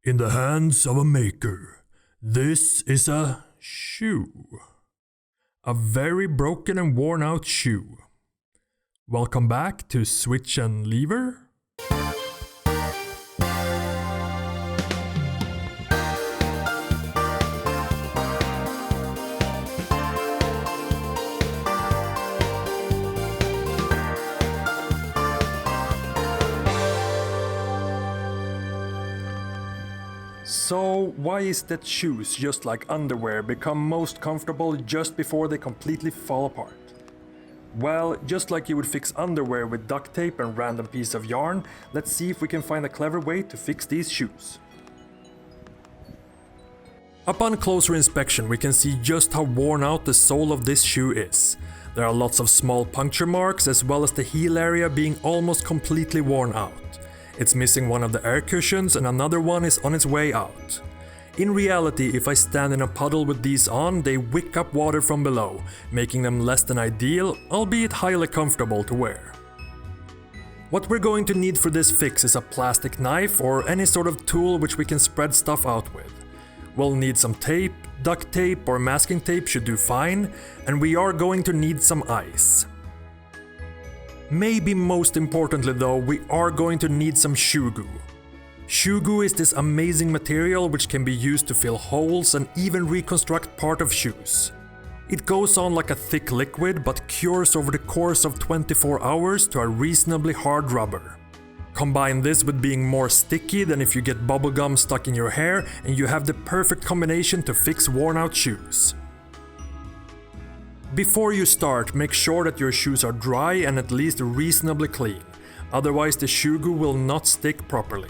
In the hands of a maker, this is a shoe. A very broken and worn out shoe. Welcome back to Switch and Lever. So, why is that shoes, just like underwear, become most comfortable just before they completely fall apart? Well, just like you would fix underwear with duct tape and random piece of yarn, let's see if we can find a clever way to fix these shoes. Upon closer inspection, we can see just how worn out the sole of this shoe is. There are lots of small puncture marks, as well as the heel area being almost completely worn out. It's missing one of the air cushions and another one is on its way out. In reality, if I stand in a puddle with these on, they wick up water from below, making them less than ideal, albeit highly comfortable to wear. What we're going to need for this fix is a plastic knife or any sort of tool which we can spread stuff out with. We'll need some tape, duct tape or masking tape should do fine, and we are going to need some ice. Maybe most importantly though, we are going to need some Shoe Goo. Shoe Goo is this amazing material which can be used to fill holes and even reconstruct part of shoes. It goes on like a thick liquid but cures over the course of 24 hours to a reasonably hard rubber. Combine this with being more sticky than if you get bubblegum stuck in your hair and you have the perfect combination to fix worn out shoes. Before you start, make sure that your shoes are dry and at least reasonably clean, otherwise the Shoe Goo will not stick properly.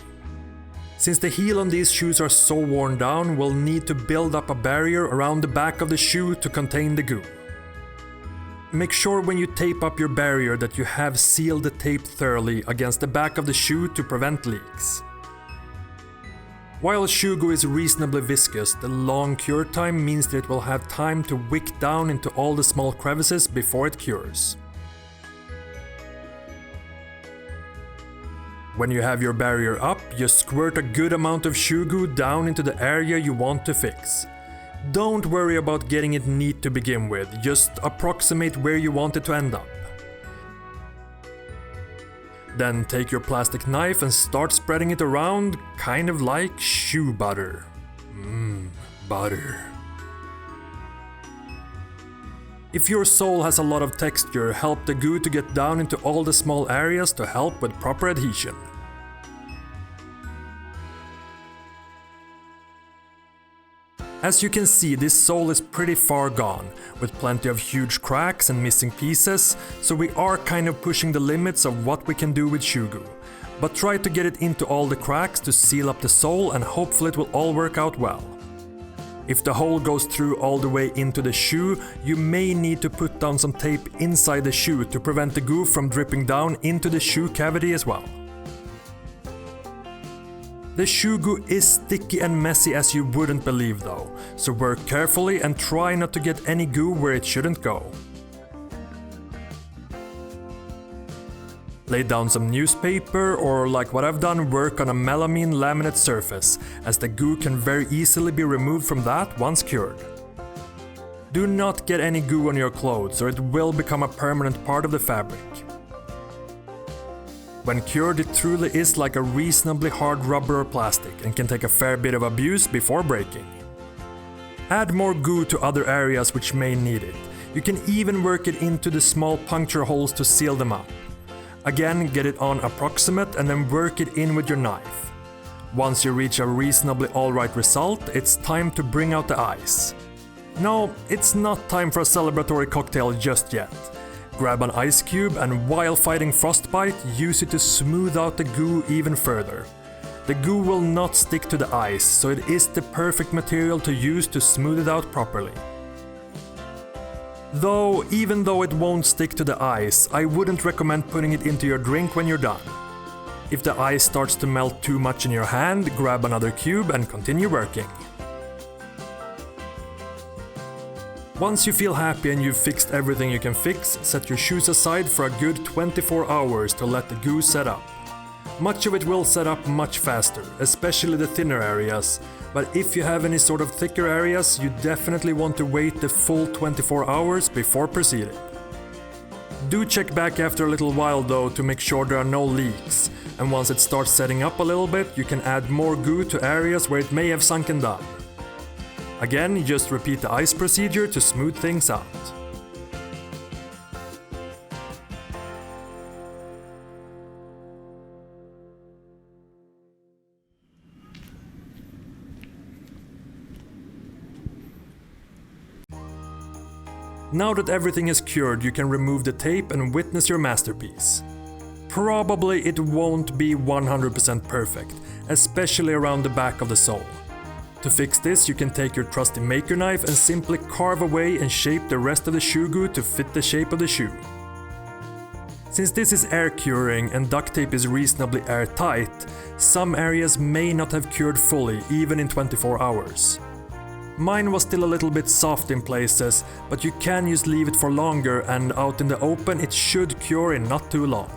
Since the heel on these shoes are so worn down, we'll need to build up a barrier around the back of the shoe to contain the goo. Make sure when you tape up your barrier that you have sealed the tape thoroughly against the back of the shoe to prevent leaks. While Shoe Goo is reasonably viscous, the long cure time means that it will have time to wick down into all the small crevices before it cures. When you have your barrier up, just squirt a good amount of Shoe Goo down into the area you want to fix. Don't worry about getting it neat to begin with, just approximate where you want it to end up. Then take your plastic knife and start spreading it around, kind of like shoe butter. Butter. If your sole has a lot of texture, help the goo to get down into all the small areas to help with proper adhesion. As you can see, this sole is pretty far gone, with plenty of huge cracks and missing pieces, so we are kind of pushing the limits of what we can do with Shoe Goo. But try to get it into all the cracks to seal up the sole and hopefully it will all work out well. If the hole goes through all the way into the shoe, you may need to put down some tape inside the shoe to prevent the goo from dripping down into the shoe cavity as well. The Shoe Goo is sticky and messy as you wouldn't believe though, so work carefully and try not to get any goo where it shouldn't go. Lay down some newspaper or, like what I've done, work on a melamine laminate surface, as the goo can very easily be removed from that once cured. Do not get any goo on your clothes or it will become a permanent part of the fabric. When cured, it truly is like a reasonably hard rubber or plastic and can take a fair bit of abuse before breaking. Add more goo to other areas which may need it. You can even work it into the small puncture holes to seal them up. Again, get it on approximate and then work it in with your knife. Once you reach a reasonably alright result, it's time to bring out the ice. No, it's not time for a celebratory cocktail just yet. Grab an ice cube and while fighting frostbite, use it to smooth out the goo even further. The goo will not stick to the ice, so it is the perfect material to use to smooth it out properly. Though, even though it won't stick to the ice, I wouldn't recommend putting it into your drink when you're done. If the ice starts to melt too much in your hand, grab another cube and continue working. Once you feel happy and you've fixed everything you can fix, set your shoes aside for a good 24 hours to let the goo set up. Much of it will set up much faster, especially the thinner areas, but if you have any sort of thicker areas, you definitely want to wait the full 24 hours before proceeding. Do check back after a little while though to make sure there are no leaks, and once it starts setting up a little bit, you can add more goo to areas where it may have sunken down. Again, you just repeat the ice procedure to smooth things out. Now that everything is cured, you can remove the tape and witness your masterpiece. Probably it won't be 100% perfect, especially around the back of the sole. To fix this, you can take your trusty maker knife and simply carve away and shape the rest of the shoe goo to fit the shape of the shoe. Since this is air curing and duct tape is reasonably airtight, some areas may not have cured fully even in 24 hours. Mine was still a little bit soft in places, but you can just leave it for longer and out in the open it should cure in not too long.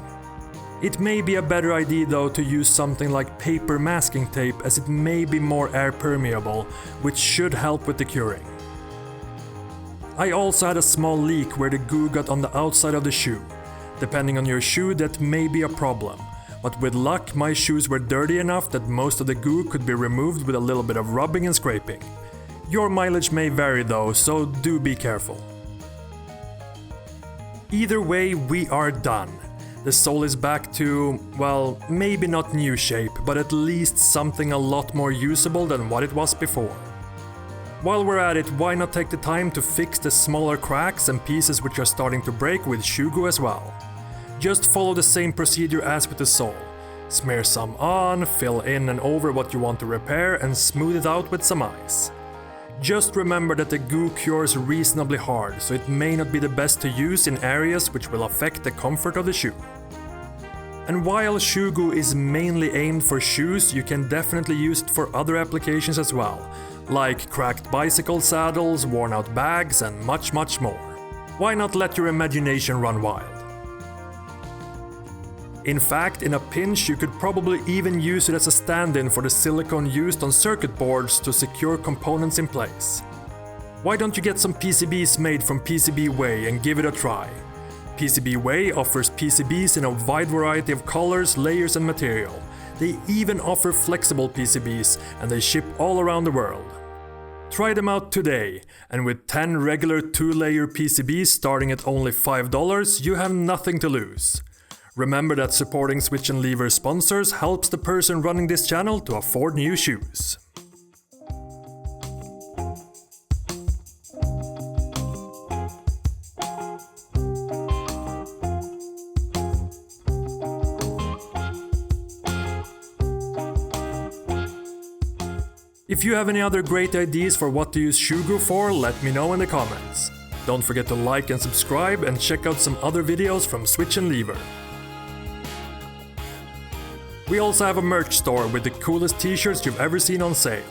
It may be a better idea though to use something like paper masking tape as it may be more air permeable, which should help with the curing. I also had a small leak where the goo got on the outside of the shoe. Depending on your shoe, that may be a problem, but with luck my shoes were dirty enough that most of the goo could be removed with a little bit of rubbing and scraping. Your mileage may vary though, so do be careful. Either way, we are done. The sole is back to, well, maybe not new shape, but at least something a lot more usable than what it was before. While we're at it, why not take the time to fix the smaller cracks and pieces which are starting to break with Shoe Goo as well. Just follow the same procedure as with the sole. Smear some on, fill in and over what you want to repair and smooth it out with some ice. Just remember that the goo cures reasonably hard, so it may not be the best to use in areas which will affect the comfort of the shoe. And while Shoe Goo is mainly aimed for shoes, you can definitely use it for other applications as well, like cracked bicycle saddles, worn out bags and much more. Why not let your imagination run wild? In fact, in a pinch you could probably even use it as a stand-in for the silicone used on circuit boards to secure components in place. Why don't you get some PCBs made from PCB Way and give it a try? PCB Way offers PCBs in a wide variety of colors, layers and material. They even offer flexible PCBs and they ship all around the world. Try them out today, and with 10 regular 2-layer PCBs starting at only $5, you have nothing to lose. Remember that supporting Switch and Lever sponsors helps the person running this channel to afford new shoes. If you have any other great ideas for what to use Shoe Goo for, let me know in the comments. Don't forget to like and subscribe and check out some other videos from Switch and Lever. We also have a merch store with the coolest t-shirts you've ever seen on sale.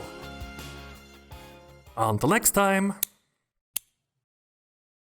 Until next time!